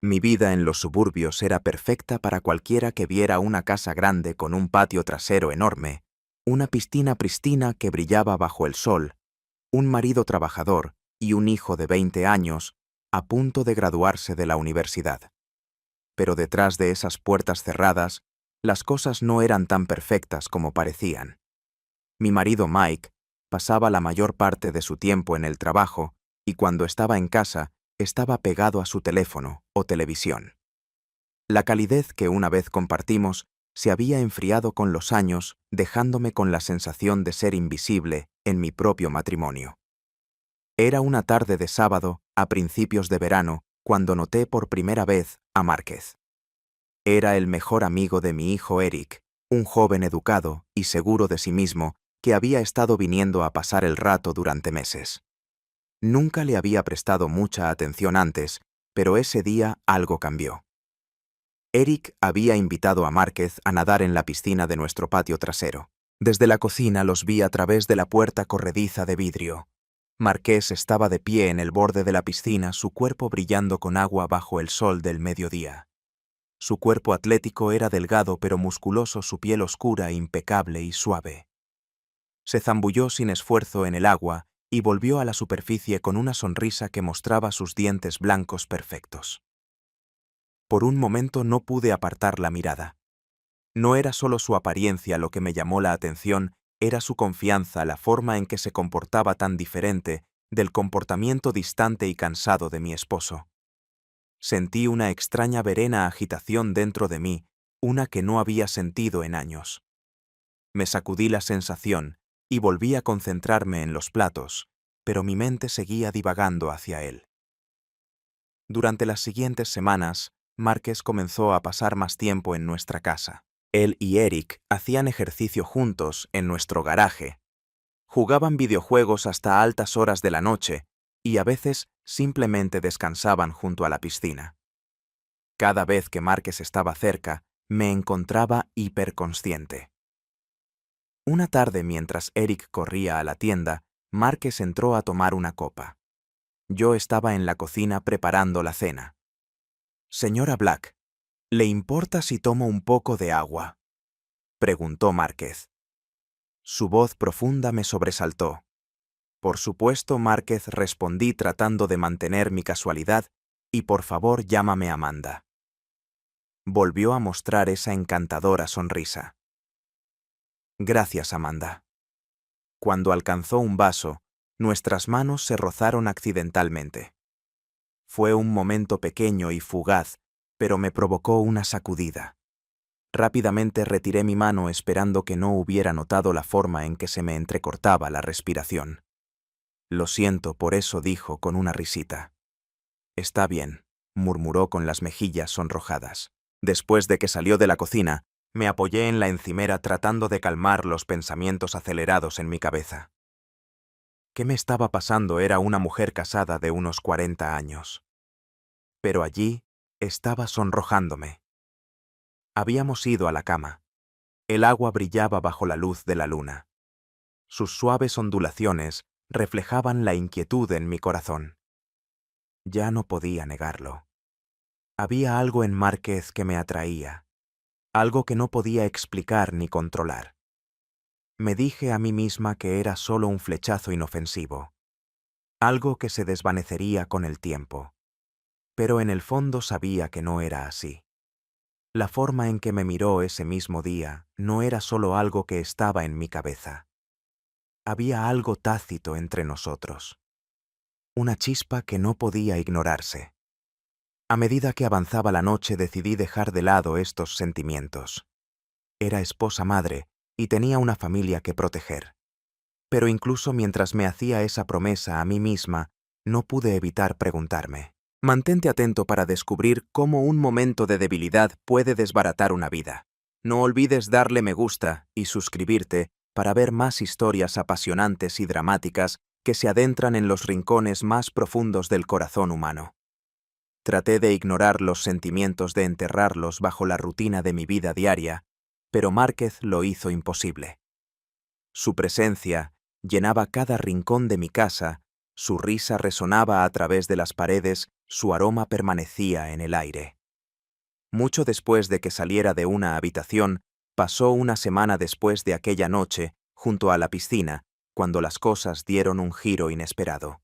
Mi vida en los suburbios era perfecta para cualquiera que viera una casa grande con un patio trasero enorme, una piscina pristina que brillaba bajo el sol, un marido trabajador y un hijo de 20 años a punto de graduarse de la universidad. Pero detrás de esas puertas cerradas, las cosas no eran tan perfectas como parecían. Mi marido Mike pasaba la mayor parte de su tiempo en el trabajo y cuando estaba en casa estaba pegado a su teléfono o televisión. La calidez que una vez compartimos se había enfriado con los años, dejándome con la sensación de ser invisible en mi propio matrimonio. Era una tarde de sábado, a principios de verano, cuando noté por primera vez a Márquez. Era el mejor amigo de mi hijo Eric, un joven educado y seguro de sí mismo que había estado viniendo a pasar el rato durante meses. Nunca le había prestado mucha atención antes, pero ese día algo cambió. Eric había invitado a Márquez a nadar en la piscina de nuestro patio trasero. Desde la cocina los vi a través de la puerta corrediza de vidrio. Márquez estaba de pie en el borde de la piscina, su cuerpo brillando con agua bajo el sol del mediodía. Su cuerpo atlético era delgado pero musculoso, su piel oscura, impecable y suave. Se zambulló sin esfuerzo en el agua y volvió a la superficie con una sonrisa que mostraba sus dientes blancos perfectos. Por un momento no pude apartar la mirada. No era solo su apariencia lo que me llamó la atención, era su confianza, la forma en que se comportaba tan diferente del comportamiento distante y cansado de mi esposo. Sentí una extraña verena agitación dentro de mí, una que no había sentido en años. Me sacudí la sensación y volví a concentrarme en los platos, pero mi mente seguía divagando hacia él. Durante las siguientes semanas, Márquez comenzó a pasar más tiempo en nuestra casa. Él y Eric hacían ejercicio juntos en nuestro garaje. Jugaban videojuegos hasta altas horas de la noche y a veces simplemente descansaban junto a la piscina. Cada vez que Márquez estaba cerca, me encontraba hiperconsciente. Una tarde, mientras Eric corría a la tienda, Márquez entró a tomar una copa. Yo estaba en la cocina preparando la cena. «Señora Black, ¿le importa si tomo un poco de agua?», preguntó Márquez. Su voz profunda me sobresaltó. «Por supuesto, Márquez», respondí tratando de mantener mi casualidad, «y por favor llámame Amanda». Volvió a mostrar esa encantadora sonrisa. «Gracias, Amanda». Cuando alcanzó un vaso, nuestras manos se rozaron accidentalmente. Fue un momento pequeño y fugaz, pero me provocó una sacudida. Rápidamente retiré mi mano esperando que no hubiera notado la forma en que se me entrecortaba la respiración. «Lo siento por eso», dijo con una risita. «Está bien», murmuró con las mejillas sonrojadas. Después de que salió de la cocina, me apoyé en la encimera tratando de calmar los pensamientos acelerados en mi cabeza. ¿Qué me estaba pasando? Era una mujer casada de unos 40 años. Pero allí estaba sonrojándome. Habíamos ido a la cama. El agua brillaba bajo la luz de la luna. Sus suaves ondulaciones reflejaban la inquietud en mi corazón. Ya no podía negarlo. Había algo en Márquez que me atraía, algo que no podía explicar ni controlar. Me dije a mí misma que era solo un flechazo inofensivo, algo que se desvanecería con el tiempo. Pero en el fondo sabía que no era así. La forma en que me miró ese mismo día no era solo algo que estaba en mi cabeza. Había algo tácito entre nosotros. Una chispa que no podía ignorarse. A medida que avanzaba la noche decidí dejar de lado estos sentimientos. Era esposa madre y tenía una familia que proteger. Pero incluso mientras me hacía esa promesa a mí misma, no pude evitar preguntarme. Mantente atento para descubrir cómo un momento de debilidad puede desbaratar una vida. No olvides darle me gusta y suscribirte para ver más historias apasionantes y dramáticas que se adentran en los rincones más profundos del corazón humano. Traté de ignorar los sentimientos, de enterrarlos bajo la rutina de mi vida diaria, pero Márquez lo hizo imposible. Su presencia llenaba cada rincón de mi casa, su risa resonaba a través de las paredes Su aroma permanecía en el aire. Mucho después de que saliera de una habitación, pasó una semana después de aquella noche, junto a la piscina, cuando las cosas dieron un giro inesperado.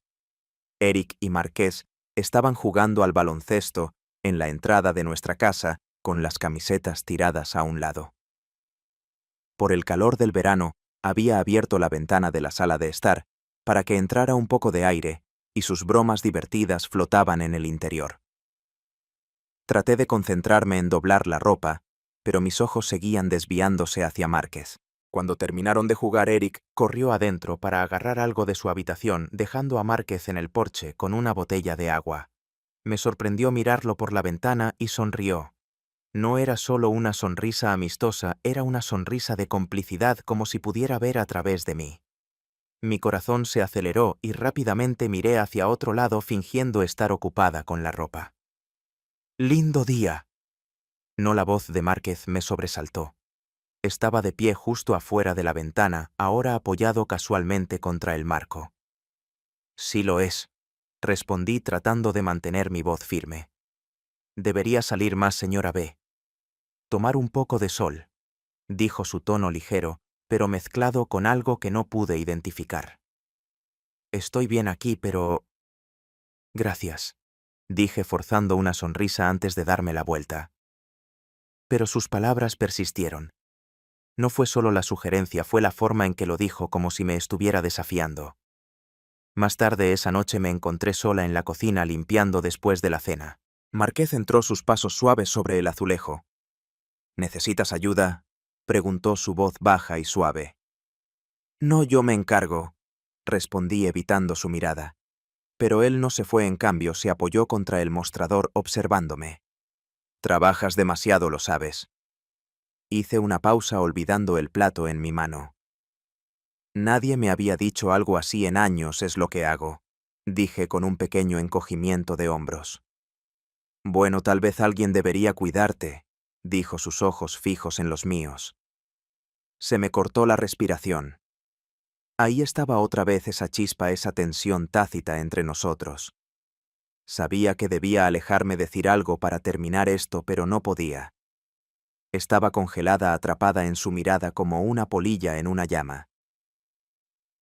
Eric y Marqués estaban jugando al baloncesto en la entrada de nuestra casa, con las camisetas tiradas a un lado. Por el calor del verano, había abierto la ventana de la sala de estar para que entrara un poco de aire, y sus bromas divertidas flotaban en el interior. Traté de concentrarme en doblar la ropa, pero mis ojos seguían desviándose hacia Márquez. Cuando terminaron de jugar, Eric corrió adentro para agarrar algo de su habitación, dejando a Márquez en el porche con una botella de agua. Me sorprendió mirarlo por la ventana y sonrió. No era solo una sonrisa amistosa, era una sonrisa de complicidad, como si pudiera ver a través de mí. Mi corazón se aceleró y rápidamente miré hacia otro lado, fingiendo estar ocupada con la ropa. «¡Lindo día!». No, la voz de Márquez me sobresaltó. Estaba de pie justo afuera de la ventana, ahora apoyado casualmente contra el marco. «Sí lo es», respondí tratando de mantener mi voz firme. «Debería salir más, señora B. Tomar un poco de sol», dijo su tono ligero, pero mezclado con algo que no pude identificar. «Estoy bien aquí, pero...». «Gracias», dije forzando una sonrisa antes de darme la vuelta. Pero sus palabras persistieron. No fue solo la sugerencia, fue la forma en que lo dijo, como si me estuviera desafiando. Más tarde esa noche me encontré sola en la cocina limpiando después de la cena. Márquez entró sus pasos suaves sobre el azulejo. «¿Necesitas ayuda?», preguntó su voz baja y suave. «No, yo me encargo», respondí evitando su mirada. Pero él no se fue, en cambio se apoyó contra el mostrador observándome. «Trabajas demasiado, lo sabes». Hice una pausa olvidando el plato en mi mano. «Nadie me había dicho algo así en años, es lo que hago», dije con un pequeño encogimiento de hombros. «Bueno, tal vez alguien debería cuidarte», dijo, sus ojos fijos en los míos. Se me cortó la respiración. Ahí estaba otra vez esa chispa, esa tensión tácita entre nosotros. Sabía que debía alejarme, decir algo para terminar esto, pero no podía. Estaba congelada, atrapada en su mirada como una polilla en una llama.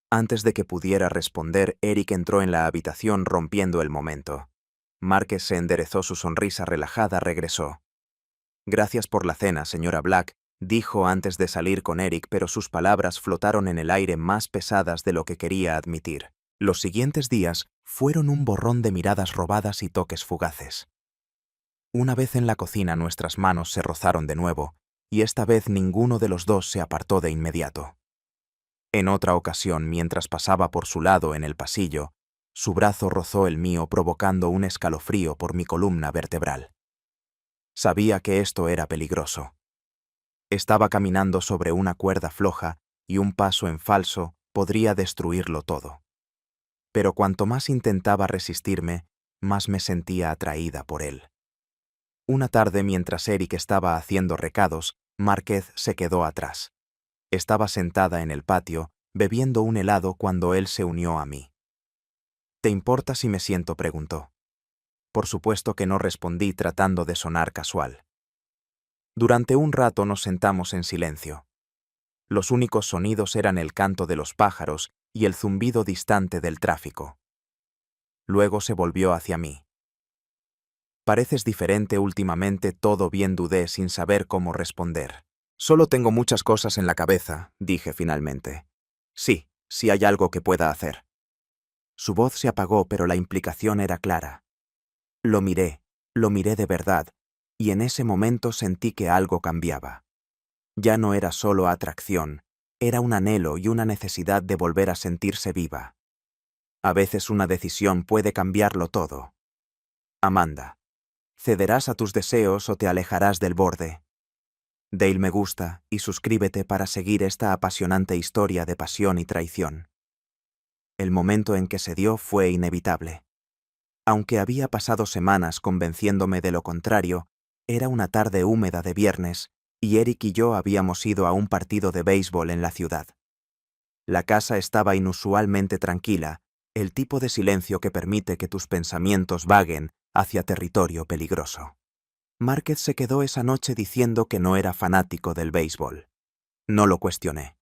Antes de que pudiera responder, Eric entró en la habitación, rompiendo el momento. Márquez se enderezó, su sonrisa relajada regresó. «Gracias por la cena, señora Black», dijo antes de salir con Eric, pero sus palabras flotaron en el aire, más pesadas de lo que quería admitir. Los siguientes días fueron un borrón de miradas robadas y toques fugaces. Una vez en la cocina nuestras manos se rozaron de nuevo, y esta vez ninguno de los dos se apartó de inmediato. En otra ocasión, mientras pasaba por su lado en el pasillo, su brazo rozó el mío, provocando un escalofrío por mi columna vertebral. Sabía que esto era peligroso. Estaba caminando sobre una cuerda floja y un paso en falso podría destruirlo todo. Pero cuanto más intentaba resistirme, más me sentía atraída por él. Una tarde, mientras Eric estaba haciendo recados, Márquez se quedó atrás. Estaba sentada en el patio, bebiendo un helado, cuando él se unió a mí. «¿Te importa si me siento?», preguntó. Por supuesto que no, respondí tratando de sonar casual. Durante un rato nos sentamos en silencio. Los únicos sonidos eran el canto de los pájaros y el zumbido distante del tráfico. Luego se volvió hacia mí. «Pareces diferente últimamente». «¿Todo bien?», dudé sin saber cómo responder. «Solo tengo muchas cosas en la cabeza», dije finalmente. «Sí, si hay algo que pueda hacer». Su voz se apagó, pero la implicación era clara. Lo miré de verdad, y en ese momento sentí que algo cambiaba. Ya no era solo atracción, era un anhelo y una necesidad de volver a sentirse viva. A veces una decisión puede cambiarlo todo. «Amanda, ¿cederás a tus deseos o te alejarás del borde?». Dale me gusta y suscríbete para seguir esta apasionante historia de pasión y traición. El momento en que se dio fue inevitable. Aunque había pasado semanas convenciéndome de lo contrario, era una tarde húmeda de viernes y Eric y yo habíamos ido a un partido de béisbol en la ciudad. La casa estaba inusualmente tranquila, el tipo de silencio que permite que tus pensamientos vaguen hacia territorio peligroso. Márquez se quedó esa noche diciendo que no era fanático del béisbol. No lo cuestioné.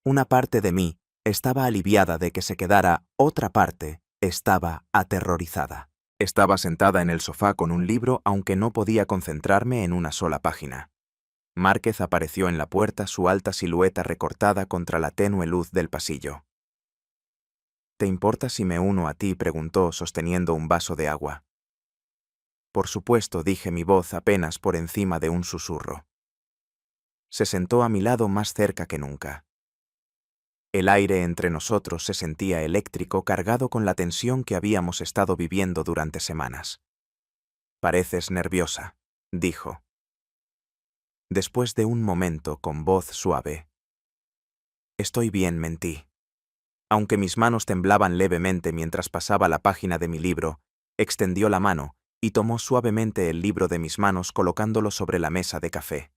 Una parte de mí estaba aliviada de que se quedara, otra parte estaba aterrorizada. Estaba sentada en el sofá con un libro, aunque no podía concentrarme en una sola página. Márquez apareció en la puerta, su alta silueta recortada contra la tenue luz del pasillo. ¿Te importa si me uno a ti?, preguntó, sosteniendo un vaso de agua. Por supuesto, dije, mi voz apenas por encima de un susurro. Se sentó a mi lado más cerca que nunca. El aire entre nosotros se sentía eléctrico, cargado con la tensión que habíamos estado viviendo durante semanas. «Pareces nerviosa», dijo. Después de un momento, con voz suave. «Estoy bien», mentí. Aunque mis manos temblaban levemente mientras pasaba la página de mi libro, extendió la mano y tomó suavemente el libro de mis manos, colocándolo sobre la mesa de café.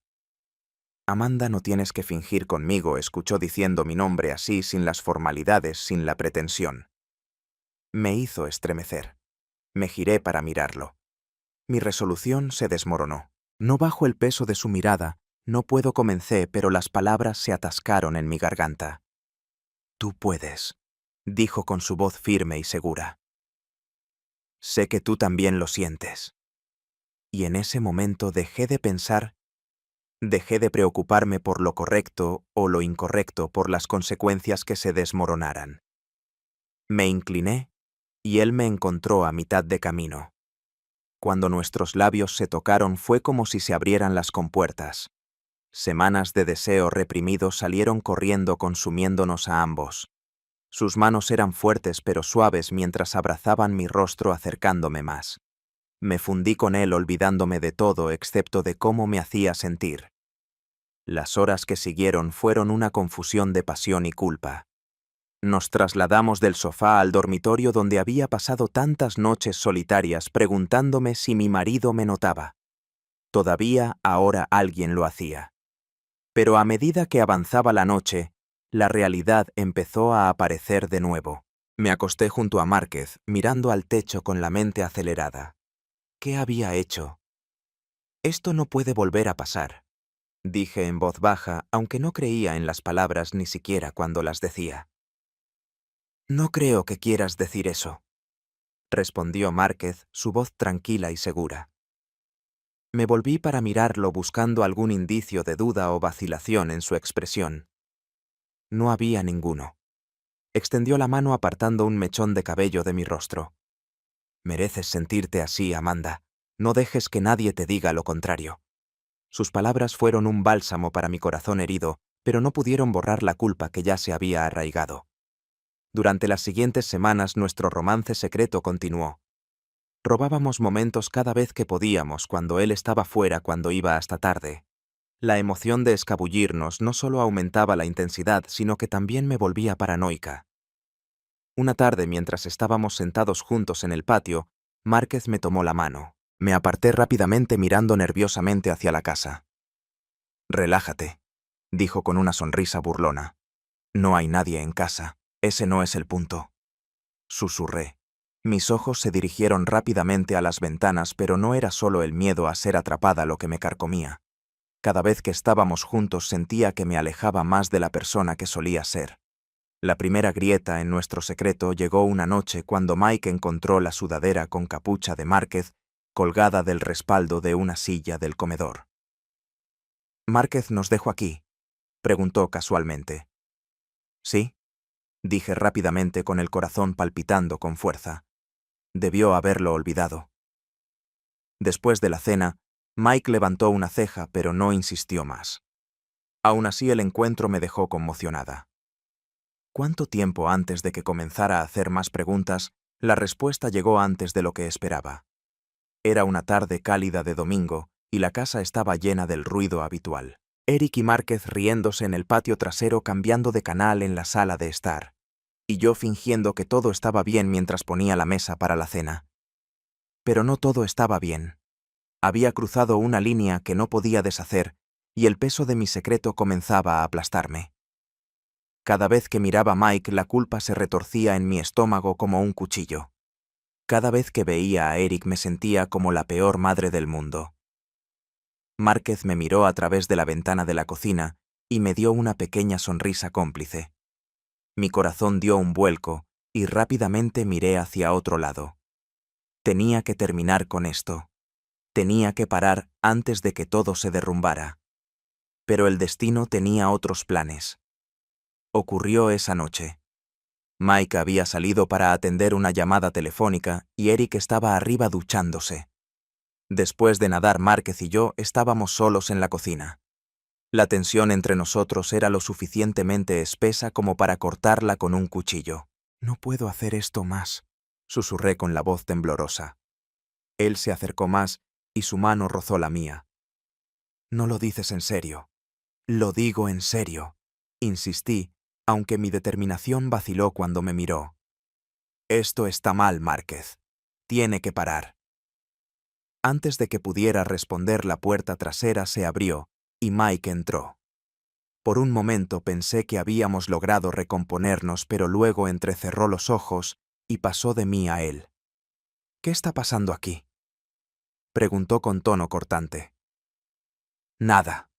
«Amanda, no tienes que fingir conmigo», escuchó diciendo mi nombre así, sin las formalidades, sin la pretensión. Me hizo estremecer. Me giré para mirarlo. Mi resolución se desmoronó. No bajo el peso de su mirada, no puedo, comencé, pero las palabras se atascaron en mi garganta. «Tú puedes», dijo con su voz firme y segura. «Sé que tú también lo sientes». Y en ese momento dejé de pensar. Dejé de preocuparme por lo correcto o lo incorrecto, por las consecuencias que se desmoronaran. Me incliné y él me encontró a mitad de camino. Cuando nuestros labios se tocaron fue como si se abrieran las compuertas. Semanas de deseo reprimido salieron corriendo, consumiéndonos a ambos. Sus manos eran fuertes pero suaves mientras abrazaban mi rostro, acercándome más. Me fundí con él, olvidándome de todo excepto de cómo me hacía sentir. Las horas que siguieron fueron una confusión de pasión y culpa. Nos trasladamos del sofá al dormitorio donde había pasado tantas noches solitarias, preguntándome si mi marido me notaba. Todavía ahora alguien lo hacía. Pero a medida que avanzaba la noche, la realidad empezó a aparecer de nuevo. Me acosté junto a Márquez, mirando al techo con la mente acelerada. ¿Qué había hecho? «Esto no puede volver a pasar», dije en voz baja, aunque no creía en las palabras ni siquiera cuando las decía. «No creo que quieras decir eso», respondió Márquez, su voz tranquila y segura. Me volví para mirarlo, buscando algún indicio de duda o vacilación en su expresión. No había ninguno. Extendió la mano apartando un mechón de cabello de mi rostro. «Mereces sentirte así, Amanda. No dejes que nadie te diga lo contrario». Sus palabras fueron un bálsamo para mi corazón herido, pero no pudieron borrar la culpa que ya se había arraigado. Durante las siguientes semanas nuestro romance secreto continuó. Robábamos momentos cada vez que podíamos, cuando él estaba fuera, cuando iba hasta tarde. La emoción de escabullirnos no solo aumentaba la intensidad, sino que también me volvía paranoica. Una tarde, mientras estábamos sentados juntos en el patio, Márquez me tomó la mano. Me aparté rápidamente, mirando nerviosamente hacia la casa. «Relájate», dijo con una sonrisa burlona. «No hay nadie en casa. Ese no es el punto». Susurré. Mis ojos se dirigieron rápidamente a las ventanas, pero no era solo el miedo a ser atrapada lo que me carcomía. Cada vez que estábamos juntos sentía que me alejaba más de la persona que solía ser. La primera grieta en nuestro secreto llegó una noche cuando Mike encontró la sudadera con capucha de Márquez colgada del respaldo de una silla del comedor. «¿Márquez nos dejó aquí?», preguntó casualmente. «Sí», dije rápidamente, con el corazón palpitando con fuerza. Debió haberlo olvidado. Después de la cena, Mike levantó una ceja, pero no insistió más. Aún así, el encuentro me dejó conmocionada. ¿Cuánto tiempo antes de que comenzara a hacer más preguntas, la respuesta llegó antes de lo que esperaba? Era una tarde cálida de domingo y la casa estaba llena del ruido habitual. Eric y Márquez riéndose en el patio trasero, cambiando de canal en la sala de estar, y yo fingiendo que todo estaba bien mientras ponía la mesa para la cena. Pero no todo estaba bien. Había cruzado una línea que no podía deshacer y el peso de mi secreto comenzaba a aplastarme. Cada vez que miraba a Mike, la culpa se retorcía en mi estómago como un cuchillo. Cada vez que veía a Eric me sentía como la peor madre del mundo. Márquez me miró a través de la ventana de la cocina y me dio una pequeña sonrisa cómplice. Mi corazón dio un vuelco y rápidamente miré hacia otro lado. Tenía que terminar con esto. Tenía que parar antes de que todo se derrumbara. Pero el destino tenía otros planes. Ocurrió esa noche. Mike había salido para atender una llamada telefónica y Eric estaba arriba duchándose. Después de nadar, Márquez y yo estábamos solos en la cocina. La tensión entre nosotros era lo suficientemente espesa como para cortarla con un cuchillo. «No puedo hacer esto más», susurré con la voz temblorosa. Él se acercó más y su mano rozó la mía. «No lo dices en serio». «Lo digo en serio», insistí, aunque mi determinación vaciló cuando me miró. «Esto está mal, Márquez. Tiene que parar». Antes de que pudiera responder, la puerta trasera se abrió y Mike entró. Por un momento pensé que habíamos logrado recomponernos, pero luego entrecerró los ojos y pasó de mí a él. «¿Qué está pasando aquí?», preguntó con tono cortante. «Nada»,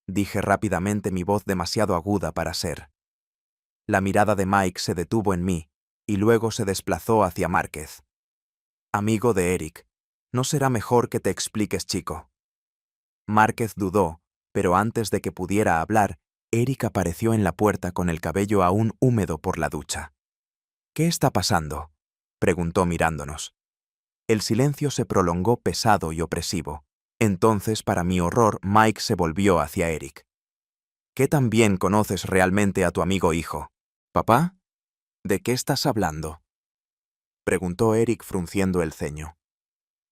dije rápidamente, mi voz demasiado aguda para ser. La mirada de Mike se detuvo en mí y luego se desplazó hacia Márquez. «Amigo de Eric, ¿no será mejor que te expliques, chico?». Márquez dudó, pero antes de que pudiera hablar, Eric apareció en la puerta con el cabello aún húmedo por la ducha. «¿Qué está pasando?», preguntó mirándonos. El silencio se prolongó pesado y opresivo. Entonces, para mi horror, Mike se volvió hacia Eric. «¿Qué tan bien conoces realmente a tu amigo hijo? ¿Papá? ¿De qué estás hablando?», preguntó Eric frunciendo el ceño.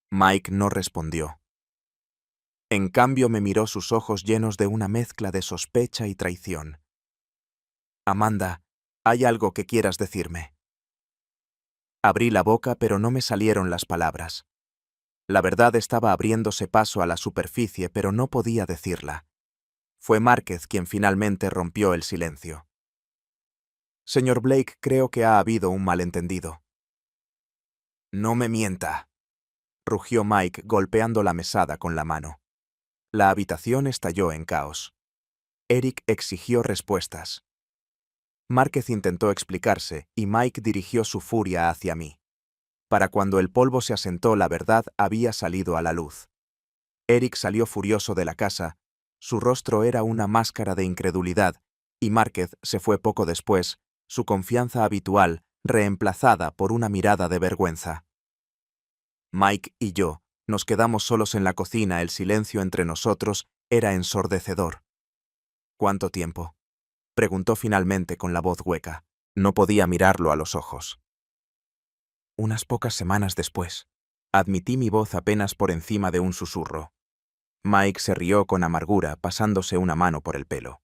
Mike no respondió. En cambio, me miró, sus ojos llenos de una mezcla de sospecha y traición. «Amanda, ¿hay algo que quieras decirme?». Abrí la boca, pero no me salieron las palabras. La verdad estaba abriéndose paso a la superficie, pero no podía decirla. Fue Márquez quien finalmente rompió el silencio. «Señor Blake, creo que ha habido un malentendido». «No me mienta», rugió Mike golpeando la mesada con la mano. La habitación estalló en caos. Eric exigió respuestas. Márquez intentó explicarse y Mike dirigió su furia hacia mí. Para cuando el polvo se asentó, la verdad había salido a la luz. Eric salió furioso de la casa, su rostro era una máscara de incredulidad, y Márquez se fue poco después, su confianza habitual reemplazada por una mirada de vergüenza. Mike y yo nos quedamos solos en la cocina, el silencio entre nosotros era ensordecedor. «¿Cuánto tiempo?», preguntó finalmente con la voz hueca. No podía mirarlo a los ojos. «Unas pocas semanas después», admití, mi voz apenas por encima de un susurro. Mike se rió con amargura, pasándose una mano por el pelo.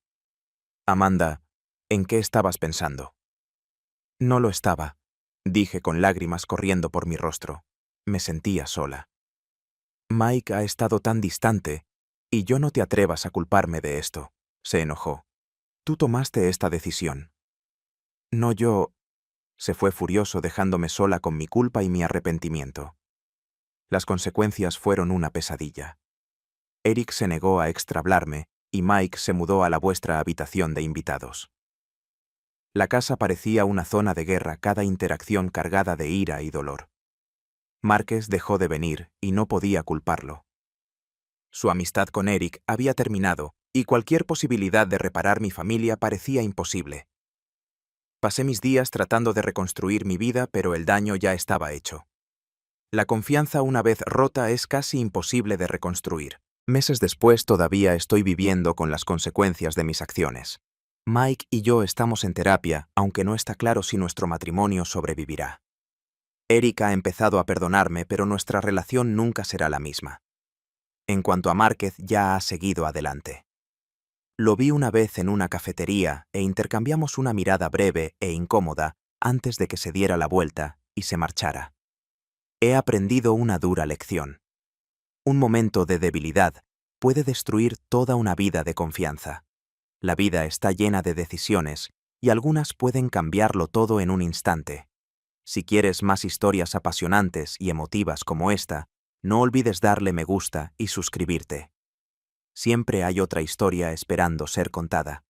«Amanda, ¿en qué estabas pensando?». «No lo estaba», dije con lágrimas corriendo por mi rostro. Me sentía sola. «Mike ha estado tan distante, y yo no te atrevas a culparme de esto», se enojó. «Tú tomaste esta decisión». «No yo», se fue furioso dejándome sola con mi culpa y mi arrepentimiento. Las consecuencias fueron una pesadilla. Eric se negó a extrahablarme y Mike se mudó a la vuestra habitación de invitados. La casa parecía una zona de guerra, cada interacción cargada de ira y dolor. Márquez dejó de venir y no podía culparlo. Su amistad con Eric había terminado y cualquier posibilidad de reparar mi familia parecía imposible. Pasé mis días tratando de reconstruir mi vida, pero el daño ya estaba hecho. La confianza, una vez rota, es casi imposible de reconstruir. Meses después todavía estoy viviendo con las consecuencias de mis acciones. Mike y yo estamos en terapia, aunque no está claro si nuestro matrimonio sobrevivirá. Eric ha empezado a perdonarme, pero nuestra relación nunca será la misma. En cuanto a Márquez, ya ha seguido adelante. Lo vi una vez en una cafetería e intercambiamos una mirada breve e incómoda antes de que se diera la vuelta y se marchara. He aprendido una dura lección. Un momento de debilidad puede destruir toda una vida de confianza. La vida está llena de decisiones y algunas pueden cambiarlo todo en un instante. Si quieres más historias apasionantes y emotivas como esta, no olvides darle me gusta y suscribirte. Siempre hay otra historia esperando ser contada.